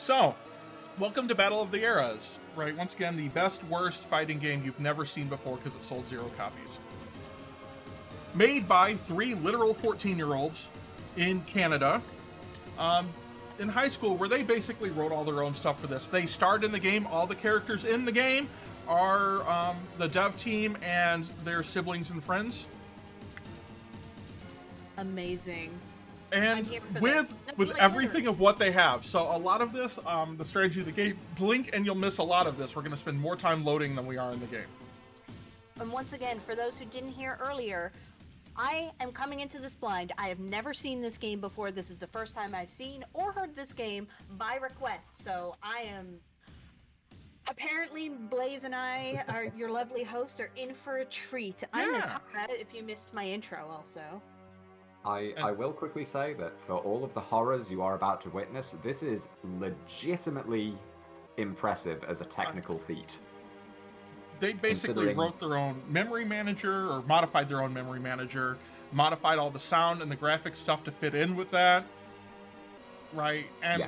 So, welcome to Battle of the Eras, right? Once again, the best, worst fighting game you've never seen before because it sold 0 copies. Made by 3 literal 14-year-olds in Canada, in high school, where they basically wrote all their own stuff for this. They starred in the game. All the characters in the game are the dev team and their siblings and friends. Amazing. And with everything of what they have. So a lot of this, the strategy of the game, blink and you'll miss a lot of this. We're going to spend more time loading than we are in the game. And once again, for those who didn't hear earlier, I am coming into this blind. I have never seen this game before. This is the first time I've seen or heard this game by request. So I am... Apparently, Blaze and I, your lovely hosts, are in for a treat. Yeah. I'm going to talk about it if you missed my intro also. I will quickly say that for all of the horrors you are about to witness, this is legitimately impressive as a technical feat. They basically wrote their own memory manager, or modified their own memory manager, modified all the sound and the graphic stuff to fit in with that, right? And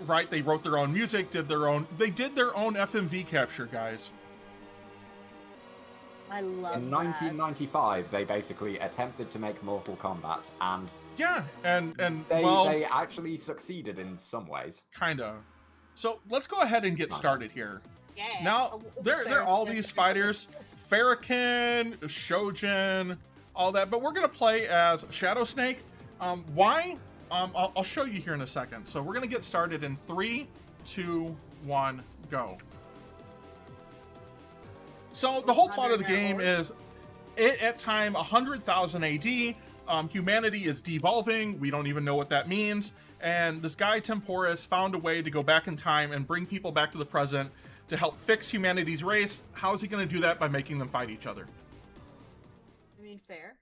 right, they wrote their own music, they did their own FMV capture, guys. I love In 1995, they basically attempted to make Mortal Kombat, and they actually succeeded in some ways. Kinda. So let's go ahead and get started here. Yeah. Now they're all these fighters, Farrakhan, Shojin, all that, but we're gonna play as Shadowsnake. Why? I'll show you here in a second. So we're gonna get started in 3, 2, 1, go. So the whole plot of the game is, at time 100,000 AD, humanity is devolving. We don't even know what that means. And this guy, Temporis, found a way to go back in time and bring people back to the present to help fix humanity's race. How is he going to do that? By making them fight each other. I mean, fair.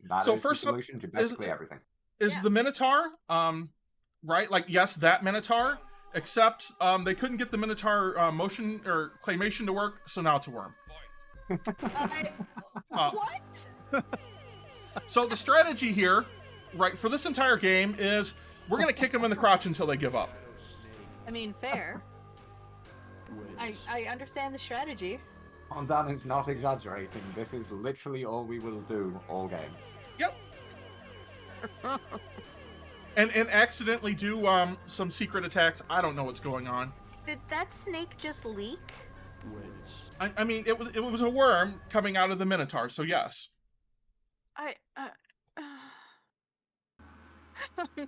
That is the solution to basically everything. Is the Minotaur, right? Like, yes, that Minotaur, except they couldn't get the Minotaur motion or claymation to work, so now it's a worm. What? So the strategy here, right, for this entire game is we're going to kick them in the crotch until they give up. I mean, fair. I understand the strategy. Corndan is not exaggerating. This is literally all we will do all game. Yep. and accidentally do some secret attacks. I don't know what's going on. Did that snake just leak? I mean, it was a worm coming out of the Minotaur, so yes. I'm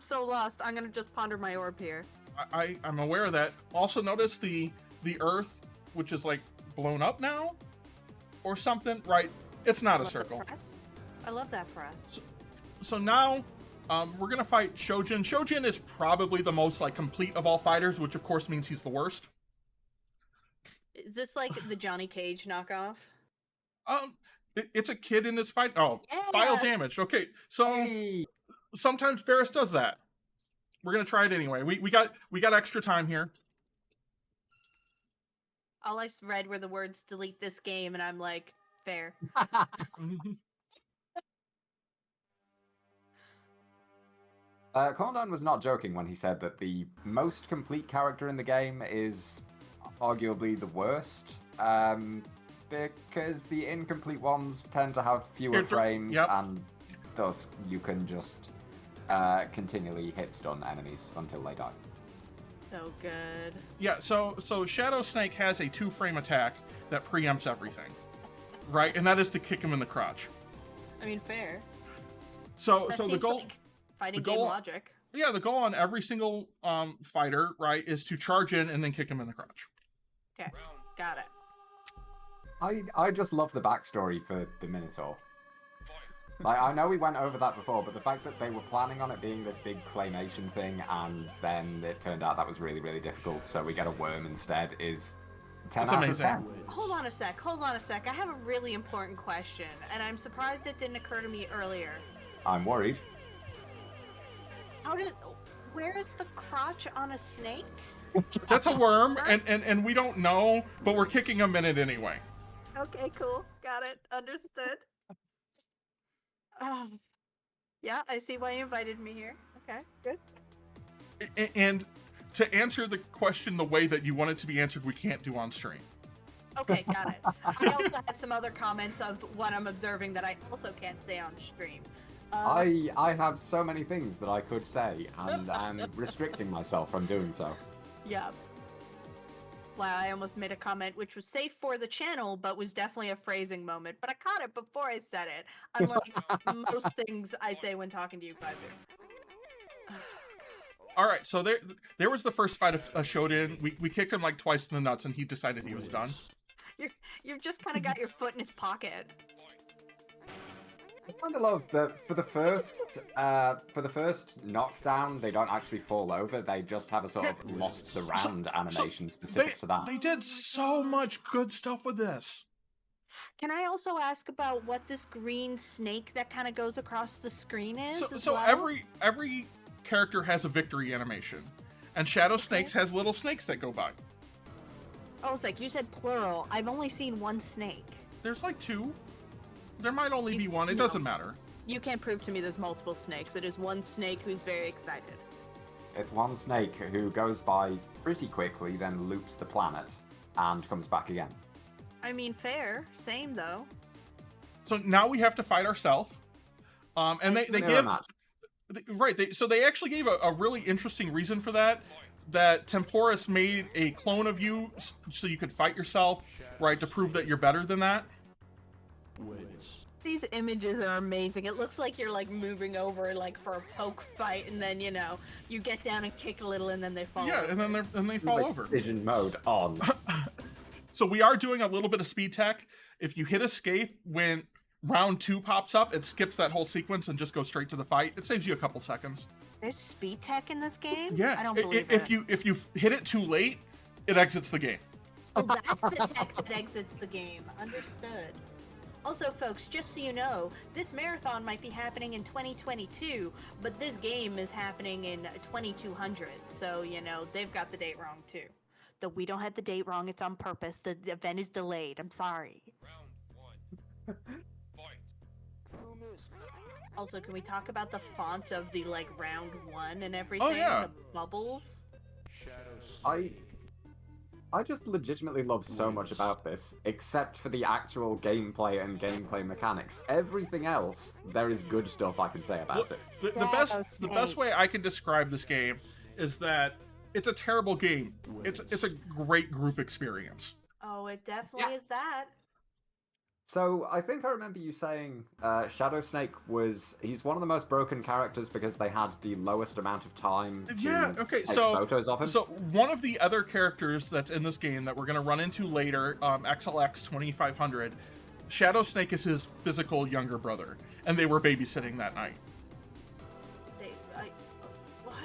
so lost. I'm gonna just ponder my orb here. I'm aware of that. Also notice the Earth, which is like blown up now, or something. Right? It's not a circle. I love that for us. So now, we're gonna fight Shojin. Shojin is probably the most like complete of all fighters, which of course means he's the worst. Is this like the Johnny Cage knockoff? It's a kid in this fight. Oh, yeah. File damage. Okay, so sometimes Barris does that. We're gonna try it anyway. We got extra time here. All I read were the words "delete this game," and I'm like, fair. Corndan was not joking when he said that the most complete character in the game is arguably the worst, because the incomplete ones tend to have fewer frames, and thus you can just continually hit stun enemies until they die. So good. Yeah, so Shadowsnake has a 2-frame attack that preempts everything, right? And that is to kick him in the crotch. I mean, fair. So the goal, like fighting game logic. Yeah, the goal on every single fighter, right, is to charge in and then kick him in the crotch. Okay, got it. I just love the backstory for the Minotaur. Like, I know we went over that before, but the fact that they were planning on it being this big claymation thing, and then it turned out that was really, really difficult, so we get a worm instead, is 10 out of 10. Hold on a sec. I have a really important question, and I'm surprised it didn't occur to me earlier. I'm worried. Where is the crotch on a snake? That's a worm, and we don't know, but we're kicking him in it anyway. Okay, cool. Got it. Understood. Yeah, I see why you invited me here. Okay, good. And to answer the question the way that you want it to be answered, we can't do on stream. Okay, got it. I also have some other comments of what I'm observing that I also can't say on stream. I have so many things that I could say, and I'm restricting myself from doing so. Yeah. Wow, I almost made a comment which was safe for the channel, but was definitely a phrasing moment. But I caught it before I said it, unlike most things I say when talking to you, Kaiser. All right, so there was the first fight of Shodan. We kicked him like twice in the nuts, and he decided he was done. You've just kind of got your foot in his pocket. I kind of love that for the first knockdown, they don't actually fall over. They just have a sort of lost the round animation specific to that. They did so much good stuff with this. Can I also ask about what this green snake that kind of goes across the screen is? So every character has a victory animation, and Shadowsnake has little snakes that go by. Oh, it's like you said plural. I've only seen one snake. There's like two. There might only be one. It doesn't matter. You can't prove to me there's multiple snakes. It is one snake who's very excited. It's one snake who goes by pretty quickly, then loops the planet, and comes back again. I mean, fair. Same, though. So now we have to fight ourselves. And they give... Right, so they actually gave a really interesting reason for that. That Temporis made a clone of you so you could fight yourself, right, to prove that you're better than that. These images are amazing. It looks like you're like moving over like for a poke fight, and then you get down and kick a little, and then they fall. Yeah, over. and then they fall over. Vision mode on. So we are doing a little bit of speed tech. If you hit escape when round 2 pops up, it skips that whole sequence and just goes straight to the fight. It saves you a couple seconds. There's speed tech in this game? Yeah. I don't believe it. If you hit it too late, it exits the game. Oh, that's the tech that exits the game. Understood. Also, folks, just so you know, this marathon might be happening in 2022, but this game is happening in 2200. So, they've got the date wrong, too. Though we don't have the date wrong, it's on purpose. The event is delayed. I'm sorry. Round 1. Also, can we talk about the font of the, round 1 and everything? Oh, yeah. The bubbles? I just legitimately love so much about this, except for the actual gameplay and gameplay mechanics. Everything else, there is good stuff I can say about it. The best way I can describe this game is that it's a terrible game. It's a great group experience. Oh, it definitely is that. So, I think I remember you saying Shadowsnake he's one of the most broken characters because they had the lowest amount of time to take photos of him. So, one of the other characters that's in this game that we're going to run into later, XLX 2500, Shadowsnake is his physical younger brother, and they were babysitting that night. What?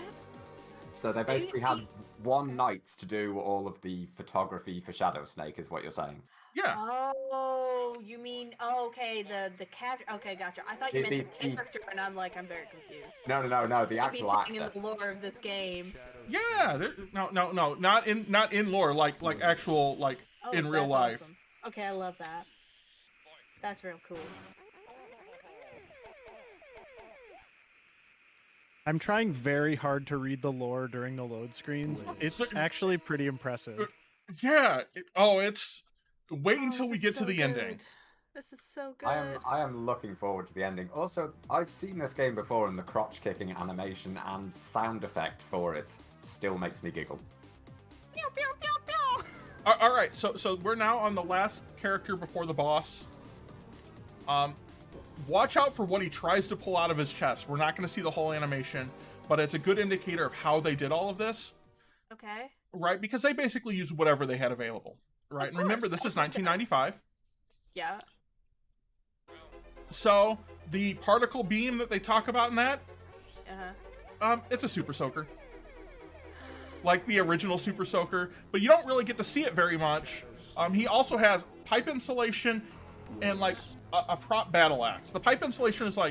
So they basically had one night to do all of the photography for Shadowsnake, is what you're saying. Yeah. Oh, you mean okay, the cat? Okay, gotcha. I thought you meant the character, and I'm very confused. No, the actual actor. in the lore of this game. Yeah, no, not in lore, like actual in real life. Awesome. Okay, I love that. That's real cool. I'm trying very hard to read the lore during the load screens. It's actually pretty impressive. Yeah. Wait until we get to the ending. This is so good. I am looking forward to the ending. Also, I've seen this game before, and the crotch kicking animation and sound effect for it still makes me giggle. Pew, pew, pew, pew. All right, so we're now on the last character before the boss. Watch out for what he tries to pull out of his chest. We're not going to see the whole animation, but it's a good indicator of how they did all of this. Okay. Right, because they basically used whatever they had available. Right, and remember, this is 1995. Yeah. So, the particle beam that they talk about in that, it's a Super Soaker. Like the original Super Soaker, but you don't really get to see it very much. He also has pipe insulation and, a prop battle axe. The pipe insulation is, This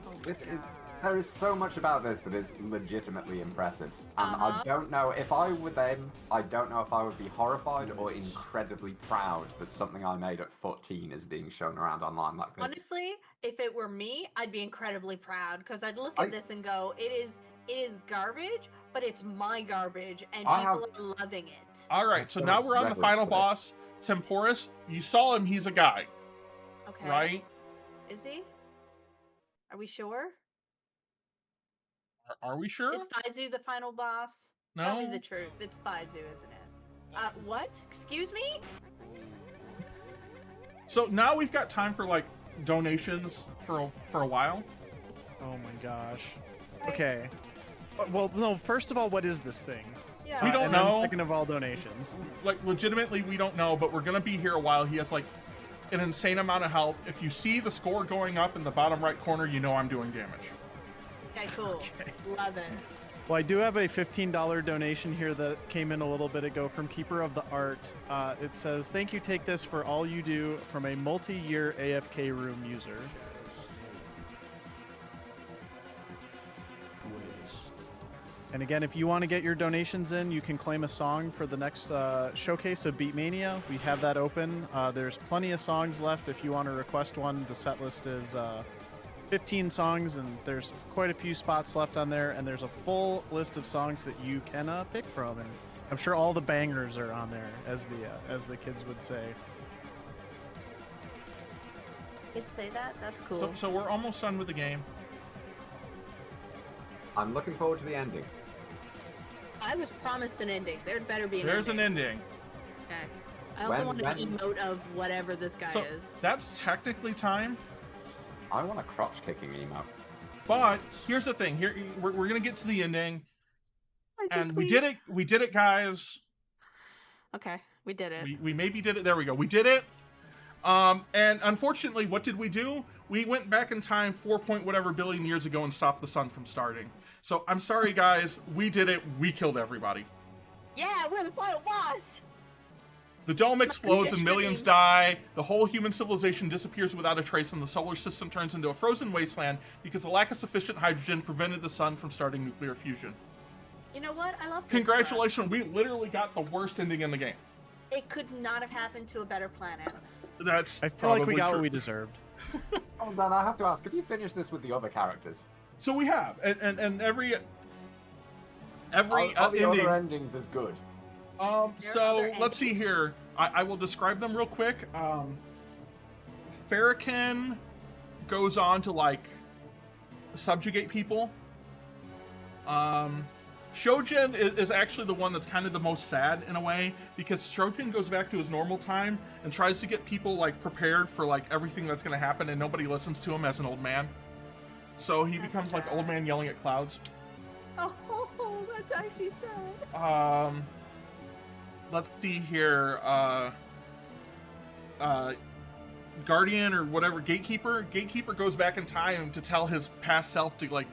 Oh, is There is so much about this that is legitimately impressive. And Uh-huh. I don't know, if I were them, I don't know if I would be horrified or incredibly proud that something I made at 14 is being shown around online like this. Honestly, if it were me, I'd be incredibly proud because I'd look I- at this and go, it is garbage, but it's my garbage and I people are loving it. All right, have so so now much we're on the reverence final for this. boss, Temporus. You saw him; he's a guy, Okay. right? Is he? Are we sure? Are we sure? Is Faizu the final boss? Tell me No. the truth. It's Faizu, isn't it? What? Excuse me? So now we've got time for like donations for a while. Oh my gosh. Okay. Well, no. First of all, what is this thing? Yeah. We don't and then know. second of all, donations. Like legitimately, we don't know, but we're gonna be here a while. He has like an insane amount of health. If you see the score going up in the bottom right corner, you know I'm doing damage. Okay, cool. Love it. Well, I do have a $15 donation here that came in a little bit ago from Keeper of the Art. It says, "Thank you. Take this for all you do from a multi-year AFK room user." And again, if you want to get your donations in, you can claim a song for the next showcase of Beatmania. We have that open. There's plenty of songs left. If you want to request one, the set list is 15 songs, and there's quite a few spots left on there. And there's a full list of songs that you can pick from. And I'm sure all the bangers are on there, as the kids would say. Kids say that? That's cool. So we're almost done with the game. I'm looking forward to the ending. I was promised an ending. There'd better be an There's ending. an ending. Okay. I also want an When- emote of whatever this guy So is. that's technically time. I want a crotch kicking emote. But here's the thing. Here we're gonna get to the ending, I said, and we please. did it. We did it, guys. Okay, we did it. We maybe did it. There we go. We did it. And unfortunately, what did we do? We went back in time 4 point whatever billion years ago and stopped the sun from starting. So I'm sorry, guys. We did it. We killed everybody. Yeah, we're the final boss. The dome explodes and Yesterday. millions die. The whole human civilization disappears without a trace, and the solar system turns into a frozen wasteland because the lack of sufficient hydrogen prevented the sun from starting nuclear fusion. You know what? I love this. Congratulations, we literally got the worst ending in the game. It could not have happened to a better planet. That's I feel like we probably got true. what we deserved. Oh, then I have to ask, have you finished this with the other characters? So we have, and every Are the ending. other endings as good? So other let's see endings. here. I will describe them real quick. Farrakhan goes on to like subjugate people. Shojin is actually the one that's kind of the most sad in a way, because Shojin goes back to his normal time and tries to get people like prepared for like everything that's going to happen, and nobody listens to him as an old man. So he becomes like old man yelling at clouds. Oh, that's actually sad. Let's see here. Guardian or whatever, Gatekeeper goes back in time to tell his past self to like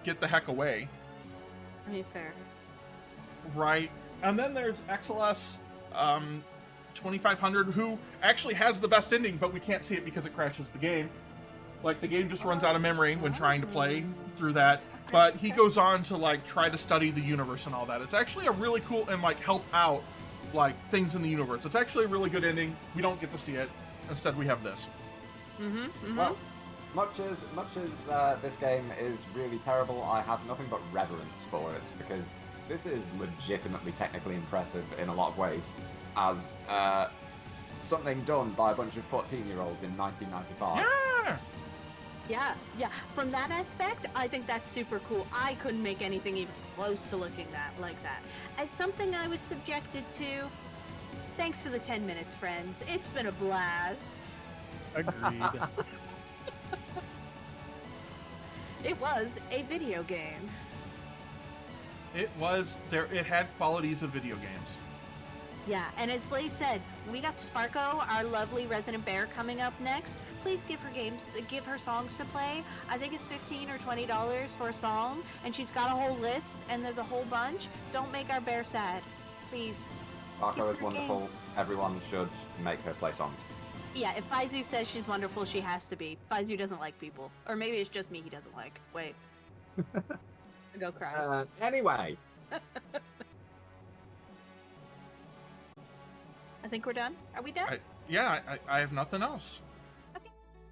get the heck away. I mean, fair. Right. And then there's XLS 2500, who actually has the best ending, but we can't see it because it crashes the game. Like, the game just runs out of memory when trying to play through that. But he goes on to like try to study the universe and all that. It's actually a really cool and like help out like things in the universe. It's actually a really good ending. We don't get to see it. Instead, we have this. Well, much as this game is really terrible, I have nothing but reverence for it, because this is legitimately technically impressive in a lot of ways, as something done by a bunch of 14-year-olds in 1995. Yeah. Yeah. From that aspect, I think that's super cool. I couldn't make anything even close to looking like that. As something I was subjected to, thanks for the 10 minutes, friends. It's been a blast. Agreed. It was a video game. It was there. It had qualities of video games. Yeah, and as Blaze said, we got Sparko, our lovely resident bear, coming up next. Please give her songs to play. I think it's $15 or $20 for a song, and she's got a whole list, and there's a whole bunch. Don't make our bear sad, please. Sparko is Give her wonderful. games. Everyone should make her play songs. Yeah, if Faizu says she's wonderful, she has to be. Faizu doesn't like people. Or maybe it's just me he doesn't like. Wait. Go cry. Anyway. I think we're done. Are we done? I have nothing else.